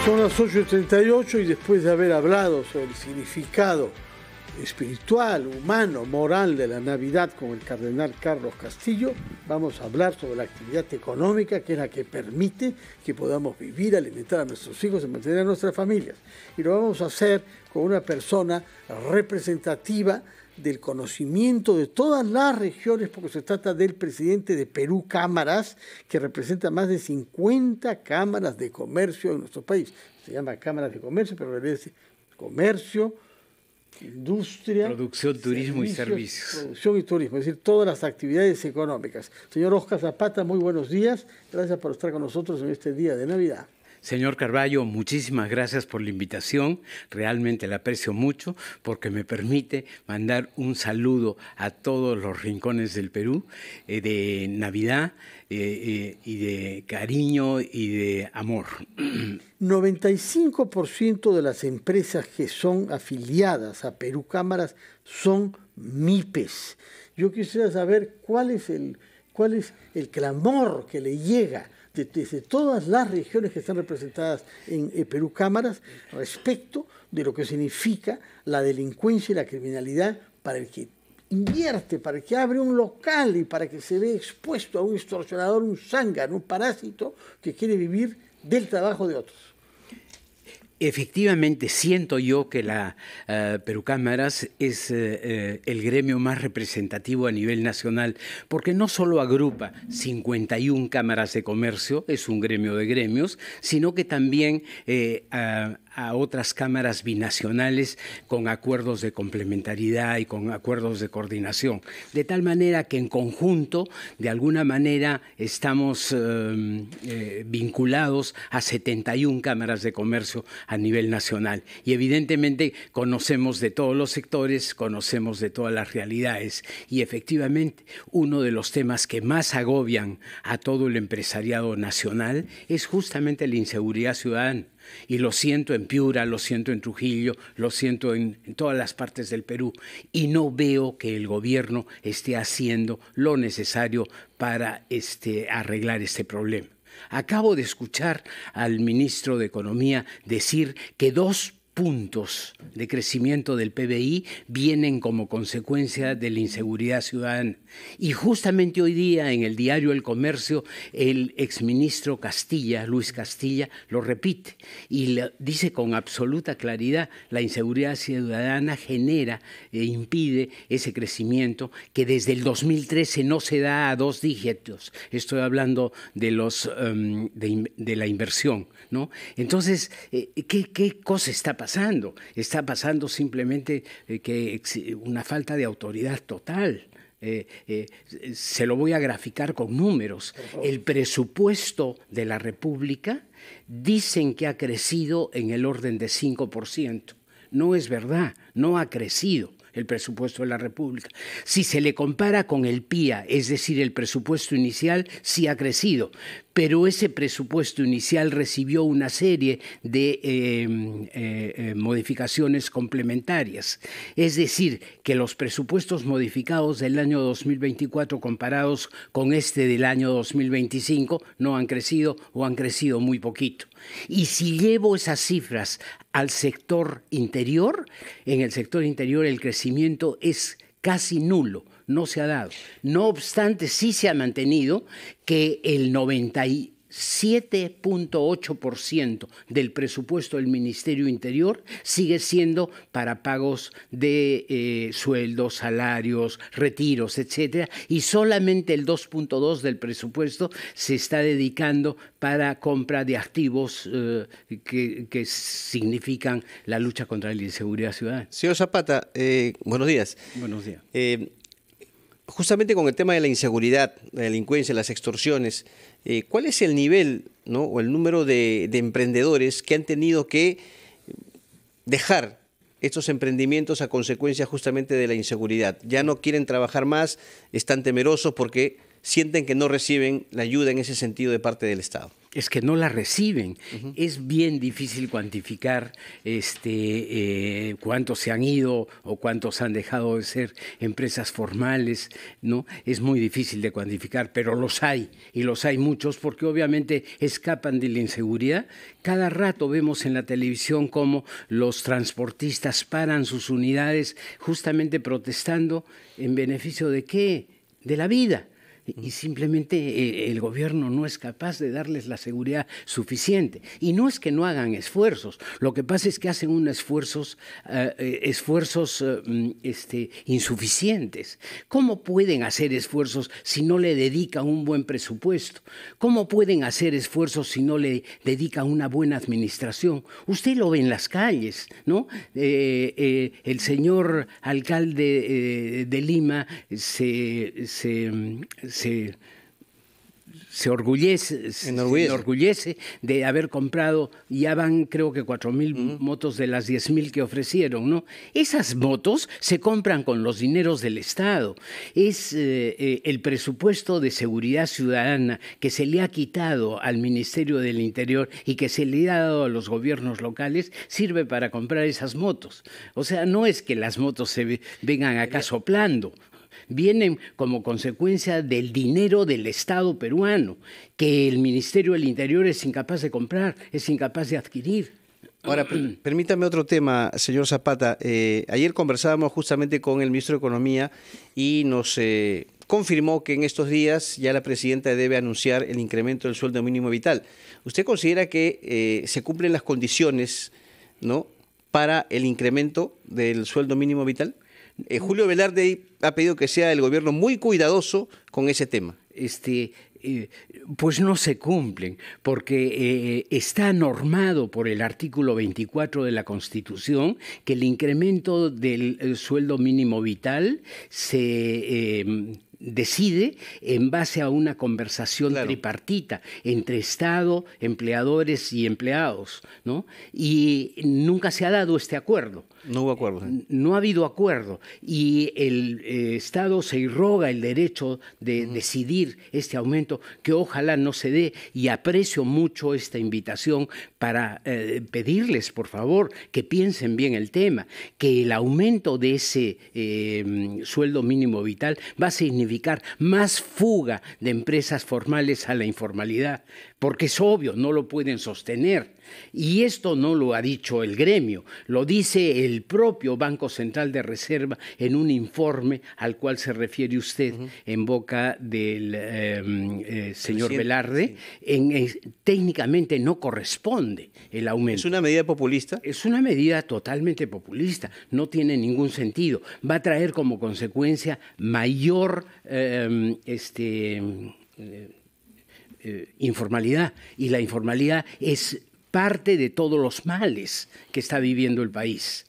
Son las 8:38 y después de haber hablado sobre el significado espiritual, humano, moral de la Navidad con el cardenal Carlos Castillo, vamos a hablar sobre la actividad económica, que es la que permite que podamos vivir, alimentar a nuestros hijos y mantener a nuestras familias. Y lo vamos a hacer con una persona representativa del conocimiento de todas las regiones, porque se trata del presidente de Perú Cámaras, que representa más de 50 cámaras de comercio en nuestro país. Se llama cámaras de comercio, pero en realidad es comercio, industria, producción, turismo y servicios. Producción y turismo, es decir, todas las actividades económicas. Señor Oscar Zapata, muy buenos días. Gracias por estar con nosotros en este día de Navidad. Señor Carvalho, muchísimas gracias por la invitación. Realmente la aprecio mucho porque me permite mandar un saludo a todos los rincones del Perú de Navidad y de cariño y de amor. 95% de las empresas que son afiliadas a Perú Cámaras son MIPES. Yo quisiera saber cuál es el clamor que le llega desde todas las regiones que están representadas en Perú Cámaras respecto de lo que significa la delincuencia y la criminalidad para el que invierte, para el que abre un local y para que se ve expuesto a un extorsionador, un zángano, un parásito que quiere vivir del trabajo de otros. Efectivamente, siento yo que la Perú Cámaras es el gremio más representativo a nivel nacional, porque no solo agrupa 51 cámaras de comercio, es un gremio de gremios, sino que también a otras cámaras binacionales con acuerdos de complementariedad y con acuerdos de coordinación. De tal manera que en conjunto, de alguna manera, estamos vinculados a 71 cámaras de comercio a nivel nacional. Y evidentemente conocemos de todos los sectores, conocemos de todas las realidades. Y efectivamente, uno de los temas que más agobian a todo el empresariado nacional es justamente la inseguridad ciudadana. Y lo siento en Piura, lo siento en Trujillo, lo siento en todas las partes del Perú. Y no veo que el gobierno esté haciendo lo necesario para arreglar este problema. Acabo de escuchar al ministro de Economía decir que 2 puntos de crecimiento del PBI vienen como consecuencia de la inseguridad ciudadana. Y justamente hoy día en el diario El Comercio, el exministro Castilla, Luis Castilla, lo repite y dice con absoluta claridad: la inseguridad ciudadana genera e impide ese crecimiento que desde el 2013 no se da a 2 dígitos. Estoy hablando de de la inversión, ¿no? Entonces, ¿qué cosa está pasando? Está pasando simplemente que una falta de autoridad total. Se lo voy a graficar con números. El presupuesto de la República dicen que ha crecido en el orden de 5%. No es verdad, no ha crecido el presupuesto de la República. Si se le compara con el PIA, es decir, el presupuesto inicial, sí ha crecido, pero ese presupuesto inicial recibió una serie de modificaciones complementarias. Es decir, que los presupuestos modificados del año 2024 comparados con del año 2025 no han crecido o han crecido muy poquito. Y si llevo esas cifras al sector interior, en el sector interior el crecimiento es casi nulo, no se ha dado. No obstante, sí se ha mantenido que el 97.8% del presupuesto del Ministerio Interior sigue siendo para pagos de sueldos, salarios, retiros, etcétera, y solamente el 2.2% del presupuesto se está dedicando para compra de activos que significan la lucha contra la inseguridad ciudadana. Señor Zapata, buenos días. Buenos días. Justamente con el tema de la inseguridad, la delincuencia, las extorsiones, ¿cuál es el nivel, ¿no?, o el número de emprendedores que han tenido que dejar estos emprendimientos a consecuencia justamente de la inseguridad? Ya no quieren trabajar más, están temerosos porque sienten que no reciben la ayuda en ese sentido de parte del Estado. es que no la reciben. Es bien difícil cuantificar cuántos se han ido o cuántos han dejado de ser empresas formales, ¿no? Es muy difícil de cuantificar, pero los hay, y los hay muchos porque obviamente escapan de la inseguridad. Cada rato vemos en la televisión cómo los transportistas paran sus unidades justamente protestando en beneficio ¿de qué? De la vida. Y simplemente el gobierno no es capaz de darles la seguridad suficiente. Y no es que no hagan esfuerzos, lo que pasa es que hacen unos esfuerzos insuficientes. ¿Cómo pueden hacer esfuerzos si no le dedican un buen presupuesto? ¿Cómo pueden hacer esfuerzos si no le dedican una buena administración? Usted lo ve en las calles, ¿no? El señor alcalde de Lima se enorgullece de haber comprado, ya van creo que 4.000 motos de las 10.000 que ofrecieron, ¿no? Esas motos se compran con los dineros del Estado. Es el presupuesto de seguridad ciudadana que se le ha quitado al Ministerio del Interior y que se le ha dado a los gobiernos locales, sirve para comprar esas motos. O sea, no es que las motos se vengan acá soplando. Vienen como consecuencia del dinero del Estado peruano, que el Ministerio del Interior es incapaz de comprar, es incapaz de adquirir. Ahora, permítame otro tema, señor Zapata. Ayer conversábamos justamente con el ministro de Economía y nos confirmó que en estos días ya la presidenta debe anunciar el incremento del sueldo mínimo vital. ¿Usted considera que se cumplen las condiciones, ¿no?, para el incremento del sueldo mínimo vital? Julio Velarde ha pedido que sea el gobierno muy cuidadoso con ese tema. Pues no se cumplen, porque está normado por el artículo 24 de la Constitución que el incremento del sueldo mínimo vital se decide en base a una conversación tripartita entre Estado, empleadores y empleados, ¿no? Y nunca se ha dado este acuerdo. No hubo acuerdo. No ha habido acuerdo y el Estado se irroga el derecho de decidir este aumento, que ojalá no se dé, y aprecio mucho esta invitación para pedirles, por favor, que piensen bien el tema, que el aumento de ese sueldo mínimo vital va a significar más fuga de empresas formales a la informalidad, porque es obvio, no lo pueden sostener. Y esto no lo ha dicho el gremio, lo dice el propio Banco Central de Reserva en un informe al cual se refiere usted en boca del señor Velarde. Técnicamente no corresponde el aumento. ¿Es una medida populista? Es una medida totalmente populista, no tiene ningún sentido. Va a traer como consecuencia mayor informalidad, y la informalidad es parte de todos los males que está viviendo el país.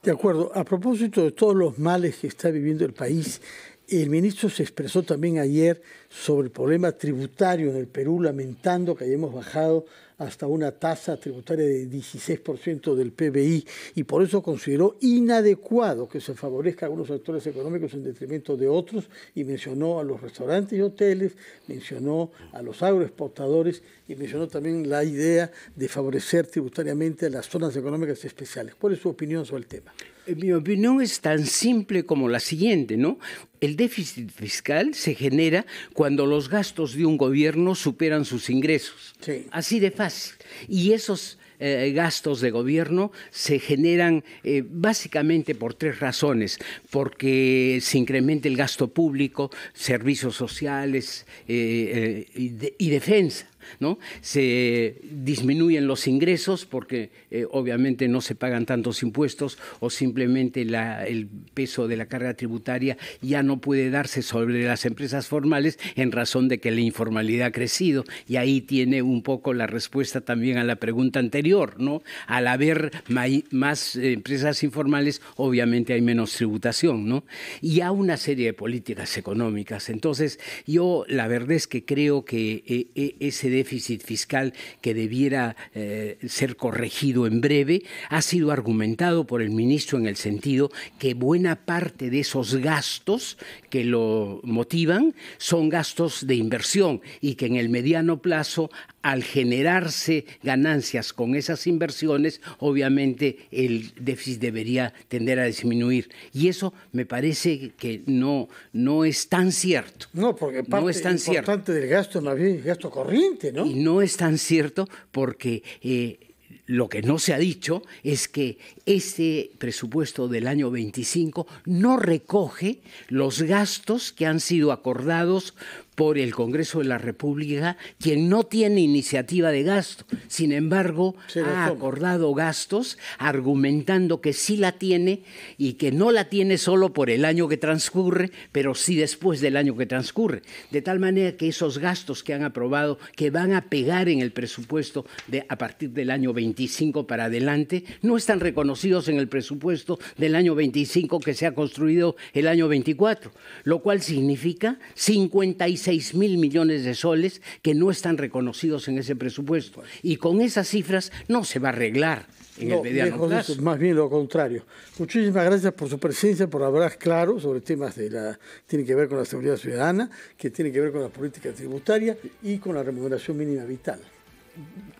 De acuerdo. A propósito de todos los males que está viviendo el país, el ministro se expresó también ayer sobre el problema tributario en el Perú, lamentando que hayamos bajado hasta una tasa tributaria de 16% del PBI, y por eso consideró inadecuado que se favorezca a algunos sectores económicos en detrimento de otros, y mencionó a los restaurantes y hoteles, mencionó a los agroexportadores y mencionó también la idea de favorecer tributariamente a las zonas económicas especiales. ¿Cuál es su opinión sobre el tema? Mi opinión es tan simple como la siguiente, ¿no? El déficit fiscal se genera cuando los gastos de un gobierno superan sus ingresos. Sí. Así de fácil. Y esos gastos de gobierno se generan básicamente por tres razones: porque se incrementa el gasto público, servicios sociales y defensa, ¿no? Se disminuyen los ingresos porque obviamente no se pagan tantos impuestos, o simplemente el peso de la carga tributaria ya no puede darse sobre las empresas formales en razón de que la informalidad ha crecido. Y ahí tiene un poco la respuesta también a la pregunta anterior, ¿no? Al haber más empresas informales, obviamente hay menos tributación, ¿no? Y hay una serie de políticas económicas. Entonces, yo la verdad es que creo que ese déficit fiscal, que debiera ser corregido en breve, ha sido argumentado por el ministro en el sentido que buena parte de esos gastos que lo motivan son gastos de inversión, y que en el mediano plazo al generarse ganancias con esas inversiones, obviamente el déficit debería tender a disminuir. Y eso me parece que no es tan cierto. No, porque parte importante del gasto es más bien el gasto corriente, ¿no? Y no es tan cierto porque lo que no se ha dicho es que este presupuesto del año 25 no recoge los gastos que han sido acordados por el Congreso de la República, quien no tiene iniciativa de gasto. Sin embargo, ha acordado gastos argumentando que sí la tiene y que no la tiene solo por el año que transcurre, pero sí después del año que transcurre. De tal manera que esos gastos que han aprobado, que van a pegar en el presupuesto a partir del año 25 para adelante, no están reconocidos en el presupuesto del año 25 que se ha construido el año 24, lo cual significa 56.000 millones de soles que no están reconocidos en ese presupuesto. Y con esas cifras no se va a arreglar en el mediano plazo. Más bien lo contrario. Muchísimas gracias por su presencia, por hablar claro sobre temas tienen que ver con la seguridad ciudadana, que tienen que ver con la política tributaria y con la remuneración mínima vital.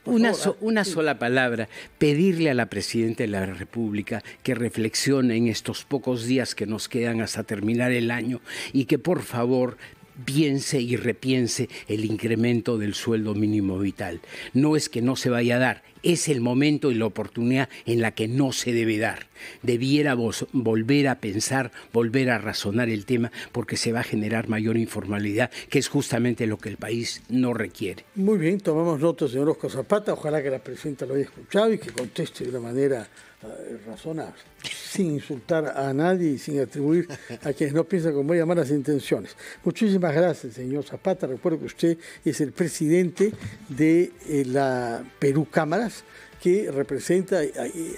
Una sola palabra, pedirle a la Presidenta de la República que reflexione en estos pocos días que nos quedan hasta terminar el año y que por favor piense y repiense el incremento del sueldo mínimo vital. No es que no se vaya a dar, es el momento y la oportunidad en la que no se debe dar. Debiéramos volver a pensar, volver a razonar el tema, porque se va a generar mayor informalidad, que es justamente lo que el país no requiere. Muy bien, tomamos nota, señor Oscar Zapata. Ojalá que la Presidenta lo haya escuchado y que conteste de una manera razonable, sin insultar a nadie y sin atribuir a quienes no piensan como ella malas intenciones. Muchísimas gracias, señor Zapata. Recuerdo que usted es el presidente de la Perú Cámaras, que representa e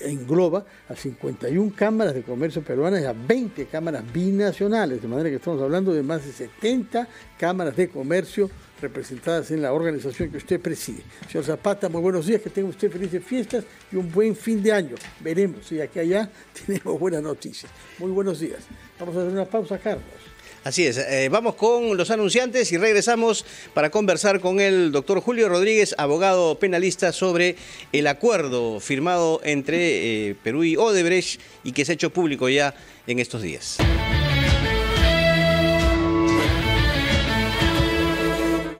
engloba a 51 cámaras de comercio peruanas y a 20 cámaras binacionales, de manera que estamos hablando de más de 70 cámaras de comercio representadas en la organización que usted preside. Señor Zapata, muy buenos días, que tenga usted felices fiestas y un buen fin de año. Veremos si aquí allá tenemos buenas noticias. Muy buenos días. Vamos a hacer una pausa, Carlos. Así es, vamos con los anunciantes y regresamos para conversar con el doctor Julio Rodríguez, abogado penalista, sobre el acuerdo firmado entre Perú y Odebrecht y que se ha hecho público ya en estos días.